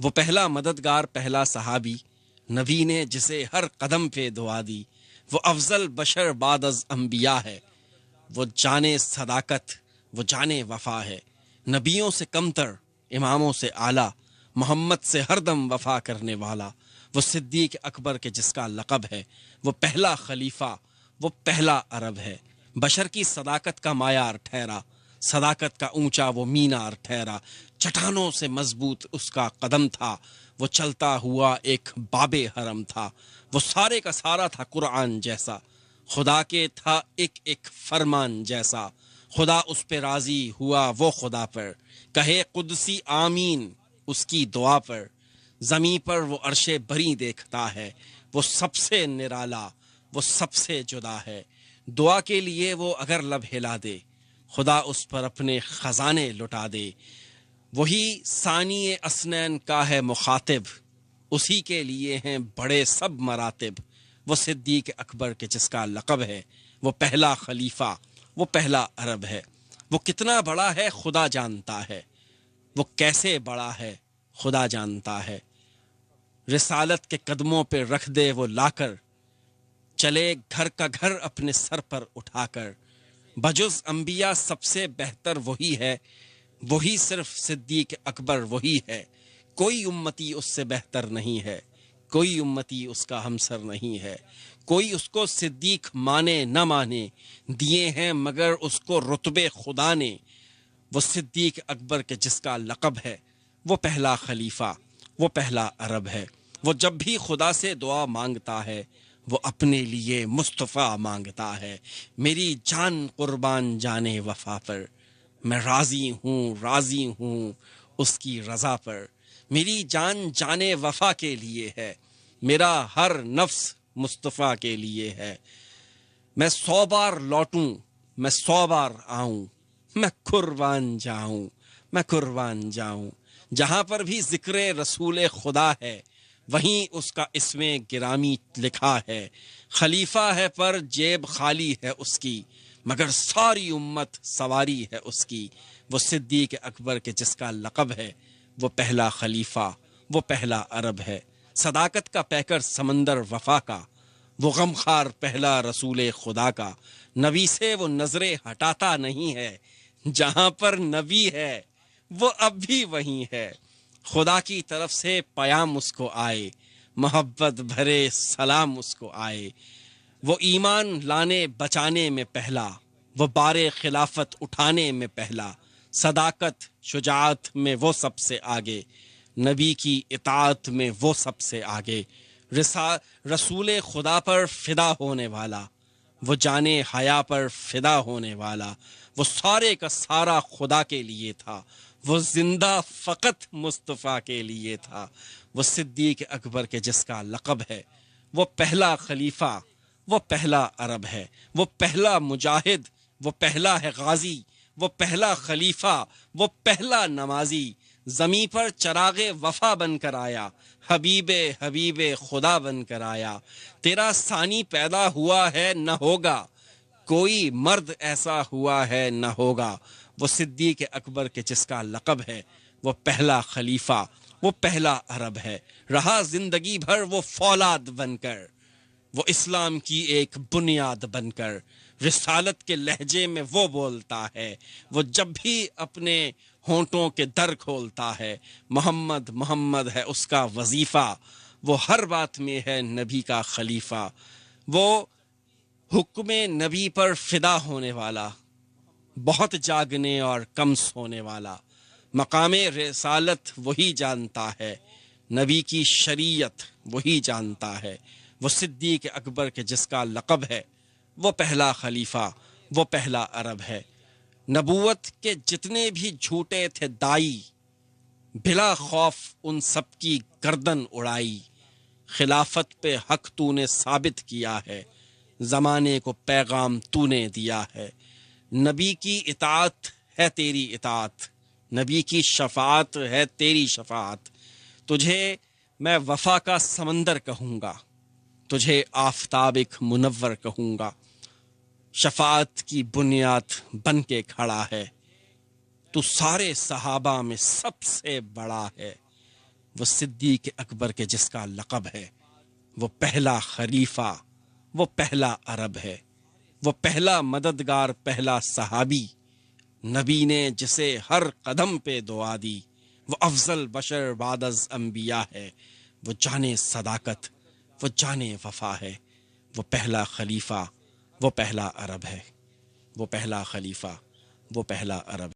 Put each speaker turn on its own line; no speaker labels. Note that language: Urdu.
وہ پہلا مددگار، پہلا صحابی، نبی نے جسے ہر قدم پہ دعا دی، وہ افضل بشر بعد از انبیاء ہے، وہ جانے صداقت، وہ جانے وفا ہے، نبیوں سے کمتر، اماموں سے اعلیٰ، محمد سے ہر دم وفا کرنے والا، وہ صدیق اکبر کے جس کا لقب ہے، وہ پہلا خلیفہ، وہ پہلا عرب ہے، بشر کی صداقت کا معیار ٹھہرا، صداقت کا اونچا وہ مینار ٹھہرا، چٹانوں سے مضبوط اس کا قدم تھا، وہ چلتا ہوا ایک باب حرم تھا، وہ سارے کا سارا تھا قرآن جیسا، خدا کے تھا ایک ایک فرمان جیسا، خدا اس پہ راضی ہوا وہ خدا پر، کہے قدسی آمین اس کی دعا پر، زمیں پر وہ عرش بری دیکھتا ہے، وہ سب سے نرالا، وہ سب سے جدا ہے، دعا کے لیے وہ اگر لب ہلا دے، خدا اس پر اپنے خزانے لٹا دے، وہی ثانی اسنین کا ہے مخاطب، اسی کے لیے ہیں بڑے سب مراتب، وہ صدیق اکبر کے جس کا لقب ہے، وہ پہلا خلیفہ، وہ پہلا عرب ہے، وہ کتنا بڑا ہے خدا جانتا ہے، وہ کیسے بڑا ہے خدا جانتا ہے، رسالت کے قدموں پہ رکھ دے وہ لا کر، چلے گھر کا گھر اپنے سر پر اٹھا کر، بجز انبیاء سب سے بہتر وہی ہے، وہی صرف صدیق اکبر وہی ہے، کوئی امتی اس سے بہتر نہیں ہے، کوئی امتی اس کا ہمسر نہیں ہے، کوئی اس کو صدیق مانے نہ مانے، دیے ہیں مگر اس کو رتبے خدا نے، وہ صدیق اکبر کے جس کا لقب ہے، وہ پہلا خلیفہ، وہ پہلا عرب ہے، وہ جب بھی خدا سے دعا مانگتا ہے وہ اپنے لیے مصطفیٰ مانگتا ہے، میری جان قربان جانے وفا پر، میں راضی ہوں اس کی رضا پر، میری جان جانے وفا کے لیے ہے، میرا ہر نفس مصطفیٰ کے لیے ہے، میں 100 بار لوٹوں، میں 100 بار آؤں، میں قربان جاؤں، میں قربان جاؤں، جہاں پر بھی ذکر رسول خدا ہے وہیں اس کا اسم گرامی لکھا ہے، خلیفہ ہے پر جیب خالی ہے اس کی، مگر ساری امت سواری ہے اس کی، وہ صدیق اکبر کے جس کا لقب ہے، وہ پہلا خلیفہ، وہ پہلا عرب ہے، صداقت کا پیکر سمندر وفا کا، وہ غمخوار پہلا رسول خدا کا، نبی سے وہ نظریں ہٹاتا نہیں ہے، جہاں پر نبی ہے وہ اب بھی وہیں ہے، خدا کی طرف سے پیام اس کو آئے، محبت بھرے سلام اس کو آئے، وہ ایمان لانے بچانے میں پہلا، وہ بار خلافت اٹھانے میں پہلا، صداقت شجاعت میں وہ سب سے آگے، نبی کی اطاعت میں وہ سب سے آگے، رسول خدا پر فدا ہونے والا، وہ جانے حیا پر فدا ہونے والا، وہ سارے کا سارا خدا کے لیے تھا، وہ زندہ فقط مصطفیٰ کے لیے تھا، وہ صدیق اکبر کے جس کا لقب ہے، وہ پہلا خلیفہ، وہ پہلا عرب ہے، وہ پہلا مجاہد، وہ پہلا ہے غازی، وہ پہلا خلیفہ، وہ پہلا نمازی، زمیں پر چراغ وفا بن کر آیا، حبیب خدا بن کر آیا، تیرا ثانی پیدا ہوا ہے نہ ہوگا، کوئی مرد ایسا ہوا ہے نہ ہوگا، وہ صدیق اکبر کے جس کا لقب ہے، وہ پہلا خلیفہ، وہ پہلا عرب ہے، رہا زندگی بھر وہ فولاد بن کر، وہ اسلام کی ایک بنیاد بن کر، رسالت کے لہجے میں وہ بولتا ہے، وہ جب بھی اپنے ہونٹوں کے در کھولتا ہے، محمد محمد ہے اس کا وظیفہ، وہ ہر بات میں ہے نبی کا خلیفہ، وہ حکم نبی پر فدا ہونے والا، بہت جاگنے اور کم سونے والا، مقام رسالت وہی جانتا ہے، نبی کی شریعت وہی جانتا ہے، وہ صدیق اکبر کے جس کا لقب ہے، وہ پہلا خلیفہ، وہ پہلا عرب ہے، نبوت کے جتنے بھی جھوٹے تھے دائی، بلا خوف ان سب کی گردن اڑائی، خلافت پہ حق تو نے ثابت کیا ہے، زمانے کو پیغام تو نے دیا ہے، نبی کی اطاعت ہے تیری اطاعت، نبی کی شفاعت ہے تیری شفاعت، تجھے میں وفا کا سمندر کہوں گا، تجھے آفتاب ایک منور کہوں گا، شفاعت کی بنیاد بن کے کھڑا ہے، تو سارے صحابہ میں سب سے بڑا ہے، وہ صدیق اکبر کے جس کا لقب ہے، وہ پہلا خلیفہ، وہ پہلا عرب ہے، وہ پہلا مددگار، پہلا صحابی، نبی نے جسے ہر قدم پہ دعا دی، وہ افضل بشر بعد از انبیاء ہے، وہ جانے صداقت، وہ جانے وفا ہے، وہ پہلا خلیفہ، وہ پہلا عرب ہے، وہ پہلا خلیفہ، وہ پہلا عرب